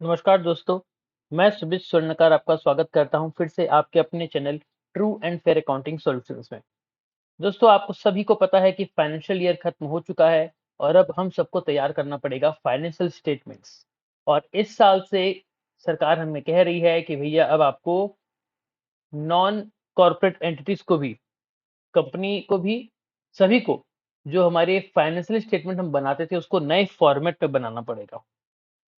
नमस्कार दोस्तों, मैं सुमित स्वर्णकार आपका स्वागत करता हूं फिर से आपके अपने channel true and fair accounting solutions में। दोस्तों, आपको सभी को पता है कि फाइनेंशियल ईयर खत्म हो चुका है और अब हम सबको तैयार करना पड़ेगा फाइनेंशियल स्टेटमेंट्स। और इस साल से सरकार हमें कह रही है कि भैया अब आपको नॉन कॉर्पोरेट एंटिटीज को भी, कंपनी को भी, सभी को जो हमारे फाइनेंशियल स्टेटमेंट हम बनाते थे उसको नए फॉर्मेट पे बनाना पड़ेगा।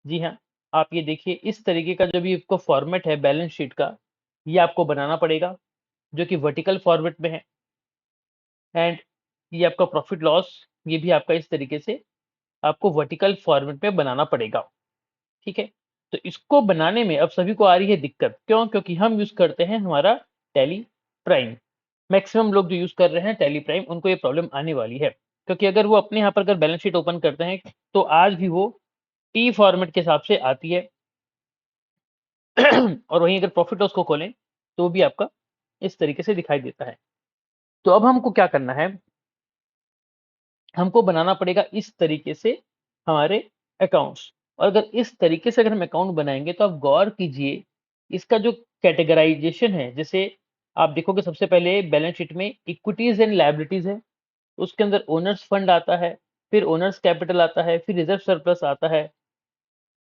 जी हाँ, आप ये देखिए इस तरीके का जो भी आपको फॉर्मेट है बैलेंस शीट का, ये आपको बनाना पड़ेगा, जो कि वर्टिकल फॉर्मेट में है। एंड ये आपका प्रॉफिट लॉस, ये भी आपका इस तरीके से आपको वर्टिकल फॉर्मेट में बनाना पड़ेगा, ठीक है? तो इसको बनाने में अब सभी को आ रही है दिक्कत, क्यों? क्योंकि हम यूज़ करते हैं हमारा टैली प्राइम। मैक्सिमम लोग जो यूज़ कर रहे हैं टैली प्राइम, उनको ये प्रॉब्लम आने वाली है, क्योंकि अगर वो अपने यहाँ पर अगर बैलेंस शीट ओपन करते हैं, तो आज भी वो टी फॉर्मेट के हिसाब से आती है। और वहीं अगर प्रॉफिट लॉस को खोलें, तो भी आपका इस तरीके से दिखाई देता है। तो अब हमको क्या करना है, हमको बनाना पड़ेगा इस तरीके से हमारे अकाउंट्स। और अगर इस तरीके से अगर हम अकाउंट बनाएँगे, तो आप गौर कीजिए, इसका जो कैटेगराइज़ेशन है, जैसे आप देखोगे सबसे पहले बैलेंस शीट में इक्विटीज़ एंड लायबिलिटीज़ है, उसके अंदर ओनर्स फंड आता है, फिर ओनर्स कैपिटल आता है, फिर रिजर्व सरप्लस आता है,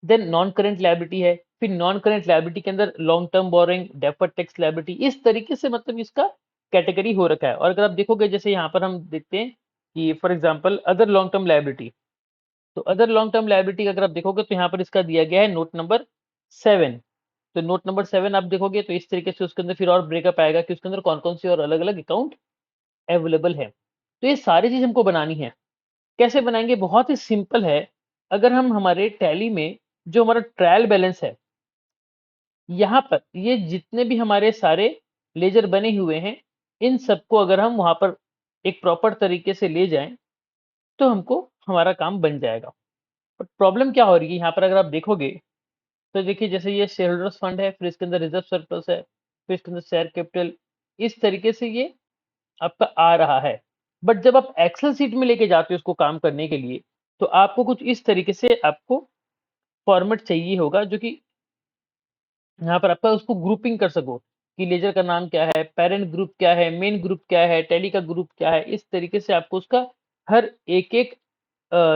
देन नॉन करेंट लायबिलिटी है, फिर नॉन करेंट लायबिलिटी के अंदर long term borrowing, deferred tax liability, इस तरीके से मतलब इसका कैटेगरी हो रखा है। और अगर आप देखोगे, जैसे यहाँ पर हम देखते हैं कि for example other long term liability, तो अदर लॉन्ग टर्म लायबिलिटी अगर आप देखोगे तो यहाँ पर इसका दिया गया है नोट नंबर 7। तो नोट नंबर 7 आप देखोगे तो इस तरीके से उसके अंदर फिर और ब्रेकअप आएगा कि उसके अंदर कौन-कौन से और अलग-अलग अकाउंट अवेलेबल है। तो ये सारी चीज़ हमको बनानी है। कैसे बनाएँगे? बहुत ही सिंपल है। अगर हम हमारे टैली में जो हमारा ट्रायल बैलेंस है, यहाँ पर ये जितने भी हमारे सारे लेजर बने हुए हैं, इन सबको अगर हम वहाँ पर एक प्रॉपर तरीके से ले जाएँ, तो हमको हमारा काम बन जाएगा। बट प्रॉब्लम क्या हो रही है यहाँ पर, अगर आप देखोगे, तो देखिए जैसे ये शेयर होल्डर्स फंड है, फिर इसके अंदर रिजर्व सरप्लस है, फिर इसके अंदर शेयर कैपिटल, इस तरीके से ये आपका आ रहा है। बट जब आप एक्सेल शीट में लेके जाते हो उसको काम करने के लिए, तो आपको कुछ इस तरीके से आपको फॉर्मेट चाहिए होगा, जो कि यहाँ पर आपका उसको ग्रुपिंग कर सको कि लेजर का नाम क्या है, पेरेंट ग्रुप क्या है, मेन ग्रुप क्या है, टैली का ग्रुप क्या है। इस तरीके से आपको उसका हर एक-एक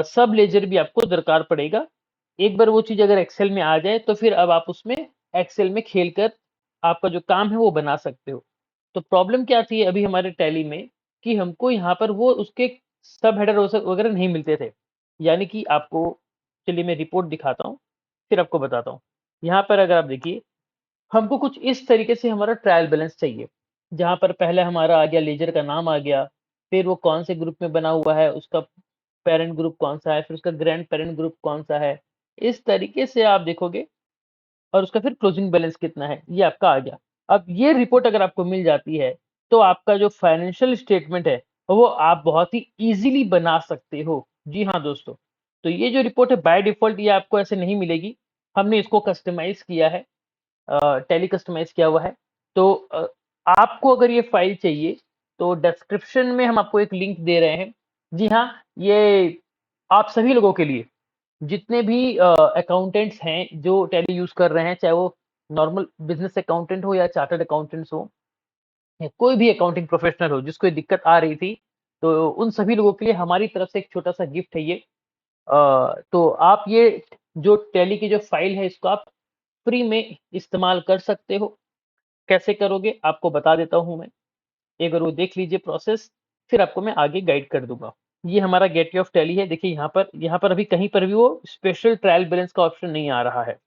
सब लेजर भी आपको दरकार पड़ेगा। एक बार वो चीज़ अगर एक्सेल में आ जाए, तो फिर अब आप उसमें एक्सेल में खेल कर आपका जो काम है वो बना सकते हो। तो प्रॉब्लम क्या थी अभी हमारे टैली में, कि हमको यहाँ पर वो उसके सब हेडर वगैरह नहीं मिलते थे। यानी कि आपको, चलिए मैं रिपोर्ट दिखाता हूँ, फिर आपको बताता हूँ। यहाँ पर अगर आप देखिए, हमको कुछ इस तरीके से हमारा ट्रायल बैलेंस चाहिए, जहाँ पर पहले हमारा आ गया लेजर का नाम आ गया, फिर वो कौन से ग्रुप में बना हुआ है, उसका पेरेंट ग्रुप कौन-सा है, फिर उसका ग्रैंड पेरेंट ग्रुप कौन-सा है। इस तरीके से आप देखोगे, और उसका फिर क्लोजिंग बैलेंस कितना है, ये आपका आ गया। अब ये रिपोर्ट अगर आपको मिल जाती है, तो आपका जो फाइनेंशियल स्टेटमेंट है, वो आप बहुत ही ईज़िली बना सकते हो। जी हाँ दोस्तों, तो ये जो रिपोर्ट है बाय डिफ़ॉल्ट ये आपको ऐसे नहीं मिलेगी, हमने इसको कस्टमाइज़ किया है, टैली कस्टमाइज़ किया हुआ है। तो आपको अगर ये फ़ाइल चाहिए, तो डिस्क्रिप्शन में हम आपको एक लिंक दे रहे हैं। जी हाँ, ये आप सभी लोगों के लिए, जितने भी अकाउंटेंट्स हैं जो टैली यूज़ कर रहे हैं, चाहे वो नॉर्मल बिज़नेस अकाउंटेंट हो या चार्टर्ड अकाउंटेंट्स हो, या कोई भी अकाउंटिंग प्रोफ़ेशनल हो जिसको ये दिक्कत आ रही थी, तो उन सभी लोगों के लिए हमारी तरफ से एक छोटा-सा गिफ्ट है ये। तो आप ये जो टैली की जो फ़ाइल है, इसको आप फ्री में इस्तेमाल कर सकते हो। कैसे करोगे आपको बता देता हूँ मैं। एक बार वो देख लीजिए प्रोसेस, फिर आपको मैं आगे गाइड कर दूँगा। ये हमारा गेटवे ऑफ टैली है। देखिए यहाँ पर अभी कहीं पर भी वो स्पेशल ट्रायल बैलेंस का ऑप्शन नहीं आ रहा है,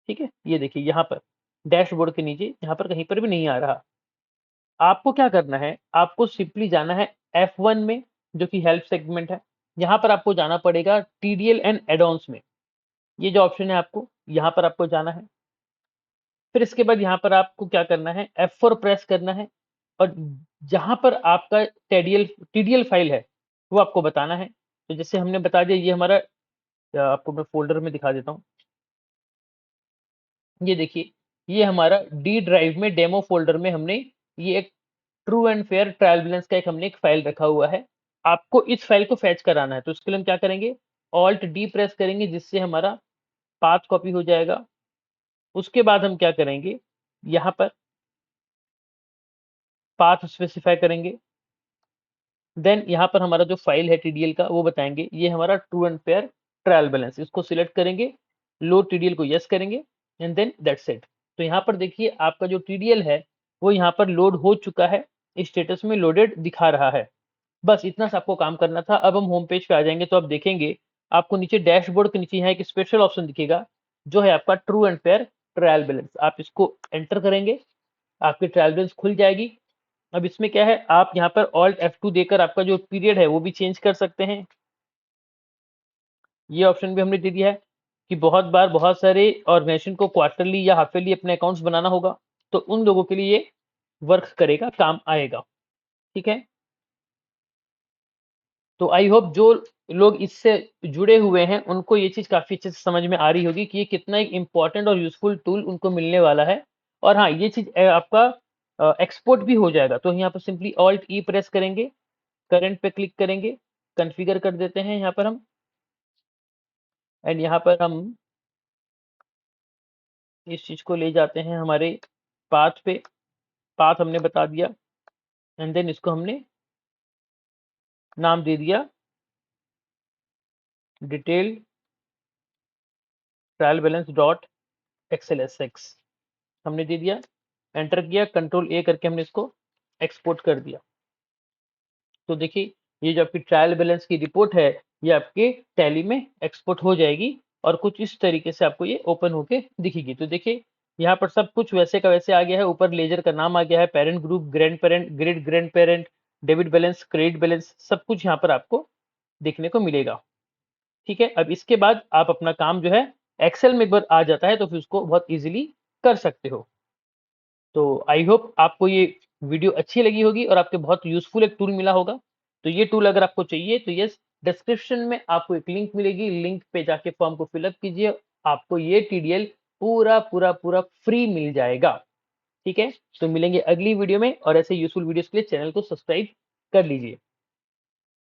ठीक है? ये देखिए यहाँ पर डैशबोर्ड के नीचे यहाँ पर कहीं पर भी नहीं आ रहा। आपको क्या करना है, आपको सिंपली जाना है F1 में, जो कि हेल्प सेगमेंट है। यहाँ पर आपको जाना पड़ेगा टीडीएल एंड ऐड ऑन्स में। ये जो ऑप्शन है आपको, यहाँ पर आपको जाना है। फिर इसके बाद यहाँ पर आपको क्या करना है, F4 प्रेस करना है, और जहाँ पर आपका टीडीएल टीडीएल फाइल है, वो आपको बताना है। तो जैसे हमने बता दिया, ये हमारा आपको मैं फ़ोल्डर में दिखा देता हूँ। ये देखिए, ये हमारा डी ड्राइव में डेमो फ़ोल्डर में हमने ये एक true and fair trial balance का हमने एक फ़ाइल रखा हुआ है। आपको इस फ़ाइल को फेच कराना है, तो उसके लिए हम क्या करेंगे, ऑल्ट डी प्रेस करेंगे, जिससे हमारा पाथ कॉपी हो जाएगा। उसके बाद हम क्या करेंगे, यहाँ पर पाथ स्पेसिफाई करेंगे। देन यहाँ पर हमारा जो फाइल है टीडीएल का वो बताएंगे, ये हमारा true and fair trial balance, इसको सिलेक्ट करेंगे, लोड टीडीएल को यस करेंगे एंड देन दैट्स इट। तो यहाँ पर देखिए आपका जो टीडीएल है वो यहाँ पर लोड हो चुका है, स्टेटस में लोडेड दिखा रहा है। बस इतना सा आपको काम करना था। अब हम होम पेज पे आ जाएंगे तो आप देखेंगे आपको नीचे डैशबोर्ड के नीचे यहाँ एक स्पेशल ऑप्शन दिखेगा जो है आपका true and fair trial balance. आप इसको एंटर करेंगे, आपकी ट्रायल बैलेंस खुल जाएगी। अब इसमें क्या है, आप यहाँ पर ऑल्ट F2 देकर आपका जो पीरियड है वो भी चेंज कर सकते हैं। ये ऑप्शन भी हमने दे दिया है कि बहुत बार बहुत सारे ऑर्गेनाइजेशन को क्वार्टरली या हाफ ईयरली अपने अकाउंट्स बनाना होगा, तो उन लोगों के लिए ये वर्क करेगा, काम आएगा। ठीक है, तो आई होप जो लोग इससे जुड़े हुए हैं उनको ये चीज़ काफ़ी अच्छे से समझ में आ रही होगी कि ये कितना एक इम्पोर्टेंट और यूज़फुल टूल उनको मिलने वाला है। और हाँ, ये चीज़ आपका एक्सपोर्ट भी हो जाएगा। तो यहाँ पर सिंपली ऑल्ट ई प्रेस करेंगे, करंट पे क्लिक करेंगे, कॉन्फ़िगर कर देते हैं यहाँ पर हम, एंड यहाँ पर हम इस चीज़ को ले जाते हैं हमारे पाथ पे। पाथ हमने बता दिया एंड देन इसको हमने नाम दे दिया detailed trial balance dot XLSX हमने दे दिया, एंटर किया, कंट्रोल ए करके हमने इसको एक्सपोर्ट कर दिया। तो देखिए ये जो आपकी ट्रायल बैलेंस की रिपोर्ट है ये आपके टैली में एक्सपोर्ट हो जाएगी और कुछ इस तरीके से आपको ये ओपन होके दिखेगी। तो देखिए यहाँ पर सब कुछ वैसे का वैसे आ गया है, ऊपर लेजर का नाम आ गया है, parent group, grand parent, great grand parent, debit balance, credit balance, सब कुछ यहाँ पर आपको देखने को मिलेगा। ठीक है, अब इसके बाद आप अपना काम जो है एक्सेल में एक बार आ जाता है तो फिर उसको बहुत ईजिली कर सकते हो। तो आई होप आपको ये वीडियो अच्छी लगी होगी और आपके बहुत यूज़फुल एक टूल मिला होगा। तो ये टूल अगर आपको चाहिए तो यस, डिस्क्रिप्शन में आपको एक लिंक मिलेगी, लिंक पे जाके फॉर्म को फिल अप कीजिए, आपको ये टीडीएल पूरा फ्री मिल जाएगा। ठीक है, तो मिलेंगे अगली वीडियो में और ऐसे यूज़फुल वीडियोज़ के लिए चैनल को सब्सक्राइब कर लीजिए।